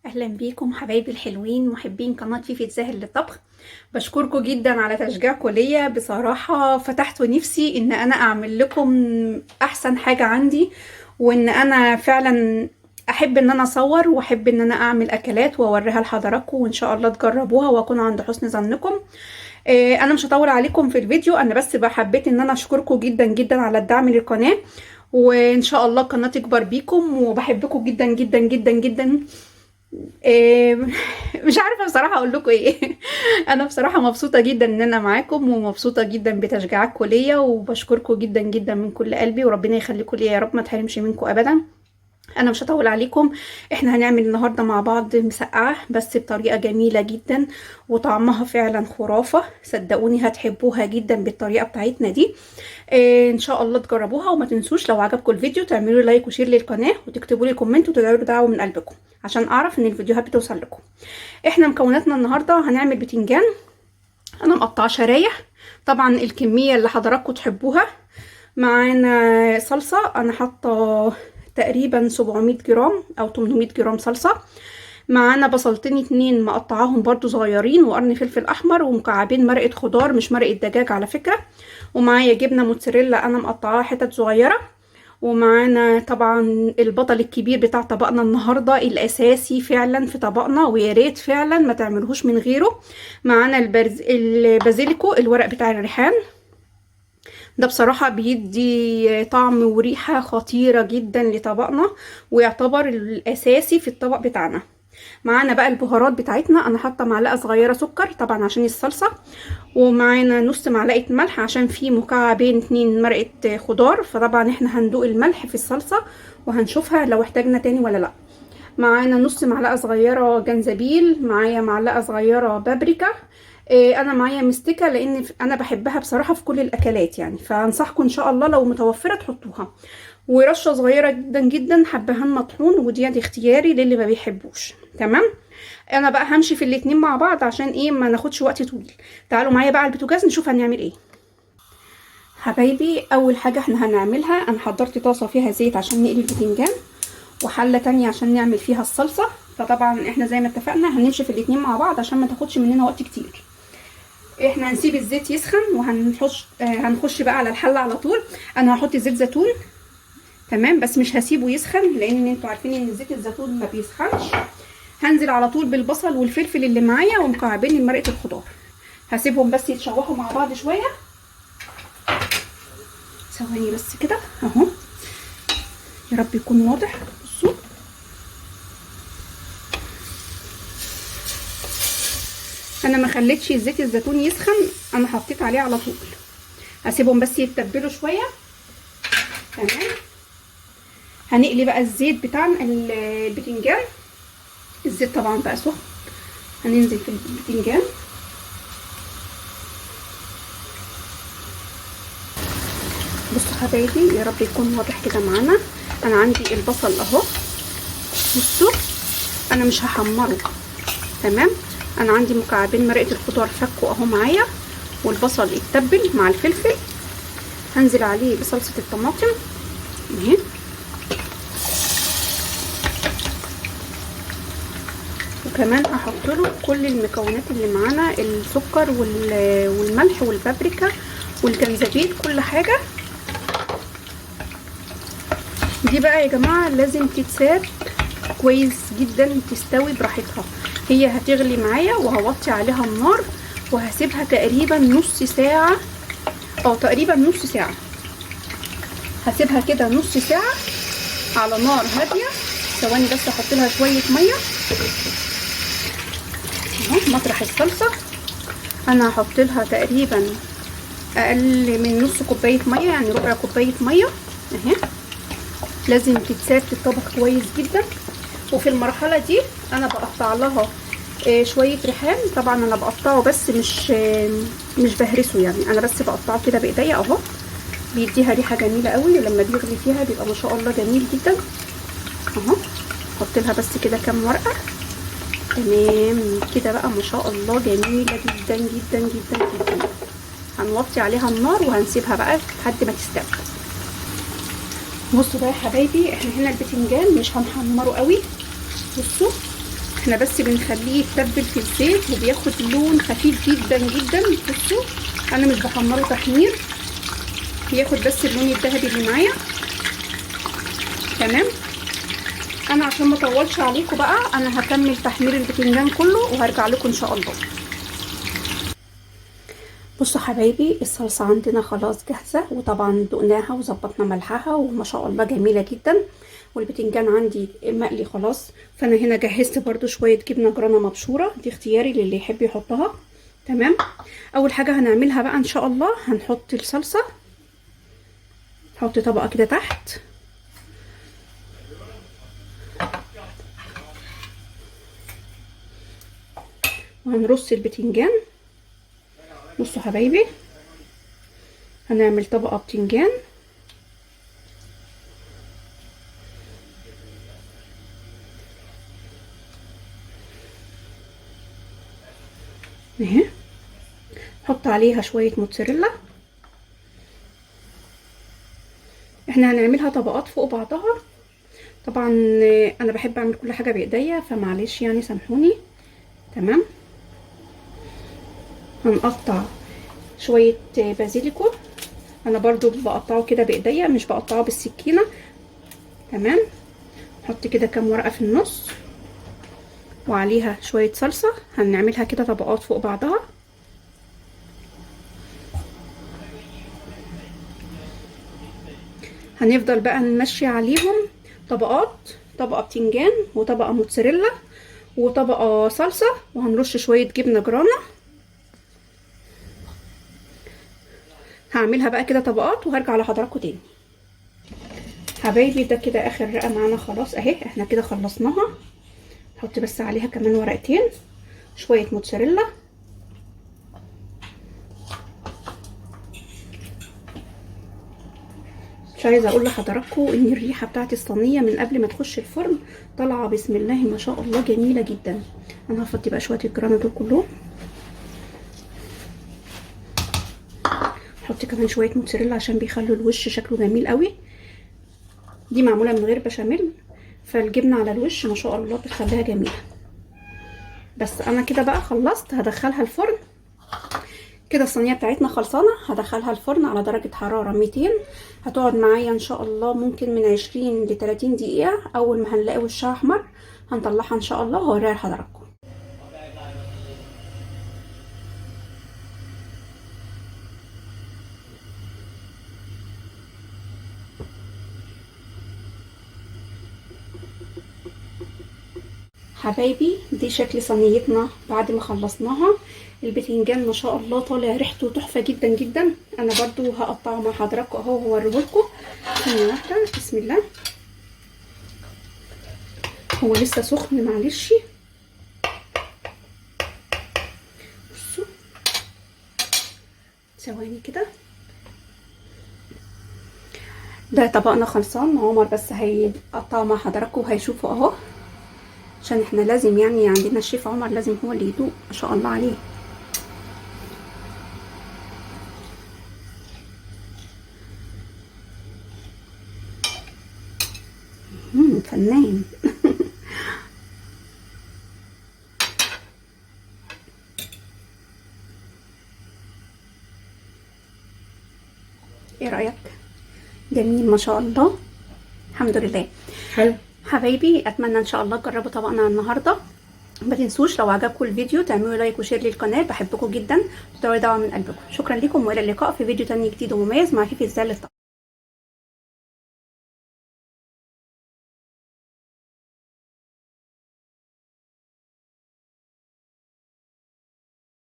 اهلا بيكم حبايبي الحلوين محبين قناه فيفي زاهر للطبخ. بشكركم جدا على تشجيعكم ليا. بصراحه فتحتوا نفسي ان انا اعمل لكم احسن حاجه عندي، وان انا فعلا احب ان انا اصور واحب ان انا اعمل اكلات واوريها لحضراتكم، وان شاء الله تجربوها واكون عند حسن ظنكم. انا مش هطول عليكم في الفيديو، انا بس حبيت ان انا اشكركم جدا جدا على الدعم للقناه، وان شاء الله القناه تكبر بيكم، وبحبكم جدا جدا جدا جدا. إيه، مش عارفه بصراحه اقول لكم ايه. انا بصراحه مبسوطه جدا ان انا معاكم، ومبسوطه جدا بتشجيعاتكم ليا، وبشكركم جدا جدا من كل قلبي، وربنا يخليكم ليا يا رب، ما تحرمش منكم ابدا. انا مش هطول عليكم. احنا هنعمل النهارده مع بعض مسقعه بس بطريقه جميله جدا، وطعمها فعلا خرافه. صدقوني هتحبوها جدا بالطريقه بتاعتنا دي. ان شاء الله تجربوها، وما تنسوش لو عجبكم الفيديو تعملوا لايك وشير للقناه، وتكتبوا لي كومنت، وتدعوا لي بدعوه من قلبكم عشان اعرف ان الفيديوهات بتوصل لكم. احنا مكوناتنا النهارده هنعمل بتنجان. انا مقطعه شرايح، طبعا الكميه اللي حضراتكم تحبوها. معانا صلصه، انا حاطه تقريبا 700 جرام او 800 جرام صلصه. معانا بصلتين اتنين مقطعاهم برضو صغيرين، وقرن فلفل احمر، ومكعبين مرقه خضار مش مرقه دجاج على فكره. ومعايا جبنه موتزاريلا انا مقطعاها حتت صغيره. ومعانا طبعا البطل الكبير بتاع طبقنا النهارده، الاساسي فعلا في طبقنا، ويا ريت فعلا ما تعملوش من غيره. معانا البازيليكو، الورق بتاع الريحان. ده بصراحة بيدي طعم وريحة خطيرة جدا لطبقنا، ويعتبر الأساسي في الطبق بتاعنا. معانا بقى البهارات بتاعتنا، انا حاطه معلقه صغيره سكر طبعا عشان الصلصه، ومعانا نص معلقه ملح عشان في مكعبين اتنين مرقه خضار، فطبعا احنا هندوق الملح في الصلصه وهنشوفها لو احتاجنا تاني ولا لا. معانا نص معلقه صغيره جنزبيل، معايا معلقه صغيره بابريكا. انا معايا مستكه لان انا بحبها بصراحه في كل الاكلات يعني، فانصحكم ان شاء الله لو متوفره تحطوها. ورشه صغيره جدا جدا حبهان مطحون، ودي اختياري للي ما بيحبوش. تمام. انا بقى همشي في الاتنين مع بعض عشان ايه ما ناخدش وقت طويل. تعالوا معايا بقى على البوتاجاز نشوف هنعمل ايه. حبايبي اول حاجه احنا هنعملها، انا حضرت طاسه فيها زيت عشان نقلي البتنجان، وحله تانية عشان نعمل فيها الصلصه. فطبعا احنا زي ما اتفقنا هنمشي في الاتنين مع بعض عشان ما تاخدش مننا وقت كتير. احنا هنسيب الزيت يسخن هنخش بقى على الحله على طول. انا هحط زيت زيتون، تمام، بس مش هسيبه يسخن لان انتوا عارفين ان زيت الزيتون ما بيسخنش. هنزل على طول بالبصل والفلفل اللي معايا ومكعبين مرقه الخضار، هسيبهم بس يتشوحوا مع بعض شويه. ثواني بس كده اهو، يا رب يكون واضح. بصوا، انا ما خليتش زيت الزيتون يسخن، انا حطيت عليه على طول. هسيبهم بس يتبلوا شويه. تمام. هنقلي بقى الزيت بتاعنا البتنجان. الزيت طبعا بقى سخن، هننزل في البتنجان. بصوا حبايبي، يا رب يكون واضح كده معانا. انا عندي البصل اهو، بصوا انا مش هحمره. تمام. انا عندي مكعبين مرقه الخضار فكوا اهو معايا، والبصل اتبل مع الفلفل. هنزل عليه بصلصه الطماطم اهي، وكمان هحط له كل المكونات اللي معانا، السكر والملح والبابريكا والجنزبيل، كل حاجه. دي بقى يا جماعه لازم تتساب كويس جدا تستوي براحتها. هي هتغلي معايا وهوطي عليها النار وهسيبها تقريبا نص ساعه، او تقريبا نص ساعه. هسيبها كده نص ساعه على نار هاديه. ثواني بس احط لها شويه ميه اهو مطرح الصلصه. انا هحط لها تقريبا اقل من نص كوبايه ميه، يعني ربع كوبايه ميه اهي. لازم تتساب تتطبخ كويس جدا. وفي المرحله دي انا بقطع لها شويه ريحان. طبعا انا بقطعه بس مش بهرسه، يعني انا بس بقطعه كده بايديا اهو. بيديها ريحه جميله قوي، ولما بيغلي فيها بيبقى ما شاء الله جميل جدا اهو. احط لها بس كده كام ورقه. تمام كده بقى ما شاء الله جميله جدا جدا جدا جدا. هنوطي عليها النار وهنسيبها بقى لحد ما تستوي. بصوا بقى يا حبايبي، احنا هنا البتنجان مش هنحمره قوي. بصوا احنا بس بنخليه يتبل في الزيت وبياخد لون خفيف جدا جدا. بصوا انا مش بحمره تحمير، بياخد بس اللون الذهبي اللي معايا. تمام. انا عشان ما اطولش عليكم بقى انا هكمل تحمير البتنجان كله وهرجع لكم ان شاء الله. بصوا حبايبي الصلصه عندنا خلاص جاهزه، وطبعا دقناها وظبطنا ملحها وما شاء الله جميله جدا، والبتنجان عندي مقلي خلاص. فانا هنا جهزت برده شويه جبنه جرانا مبشوره، دي اختياري للي يحب يحطها. تمام. اول حاجه هنعملها بقى ان شاء الله هنحط الصلصه، نحط طبقه كده تحت، وهنرص البتنجان. بصوا حبايبي هنعمل طبقه بتنجان اهي، نحط عليها شويه موتزاريلا. احنا هنعملها طبقات فوق بعضها. طبعا انا بحب اعمل كل حاجه بايديا فمعلش يعني سامحوني. تمام. هنقطع شويه بازيليكو، انا برضو بقطعه كده بايديا مش بقطعه بالسكينه. تمام. نحط كده كام ورقه في النص وعليها شويه صلصه، هنعملها كده طبقات فوق بعضها. هنفضل بقى نمشي عليهم طبقات، طبقه بتنجان وطبقه موتزاريلا وطبقه صلصه، وهنرش شويه جبنه جرانا. هعملها بقى كده طبقات وهرجع لحضراتكم تاني. حبايبي ده كده اخر رقه معانا خلاص اهي، احنا كده خلصناها. نحط بس عليها كمان ورقتين شويه موتزاريلا. مش عايزه اقول لحضراتكم ان الريحه بتاعت الصينيه من قبل ما تخش الفرن طالعه بسم الله ما شاء الله جميله جدا. انا هفضي بقى شويه الجرانا دول كلهم، نحط كمان شويه موتزاريلا عشان بيخلوا الوش شكله جميل قوي. دي معموله من غير بشاميل، فالجبنه على الوش ما شاء الله بتخليها جميله. بس انا كده بقى خلصت، هدخلها الفرن. كده الصينيه بتاعتنا خلصانه، هدخلها الفرن على درجه حراره 200. هتقعد معايا ان شاء الله ممكن من 20 ل 30 دقيقه. اول ما هنلاقي وشها احمر هنطلعها ان شاء الله وهوريها لحضراتكم. حبايبي دي شكل صينيتنا بعد ما خلصناها. البتنجان ما شاء الله طالع ريحته تحفه جدا جدا. انا برضو هقطعه مع حضراتكم اهو وهوريهولكم. ثانيه واحده، بسم الله. هو لسه سخن معلش. بصوا ثواني كده. ده طبقنا خلصان، عمر بس هيقطعه مع حضراتكم وهيشوفوا اهو، عشان احنا لازم يعني عندنا الشيف عمر لازم هو اللي يدوق ما شاء الله عليه. فنان. ايه رأيك؟ جميل ما شاء الله. الحمد لله. حلو حبايبي اتمنى ان شاء الله تجربوا طبقنا النهارده. ما تنسوش لو عجبكم الفيديو تعملوا لايك وشير للقناه، بحبكم جدا، تدعوا دعوه من قلبكم. شكرا لكم والى اللقاء في فيديو تاني جديد ومميز مع فيفي ازاي للطبخ.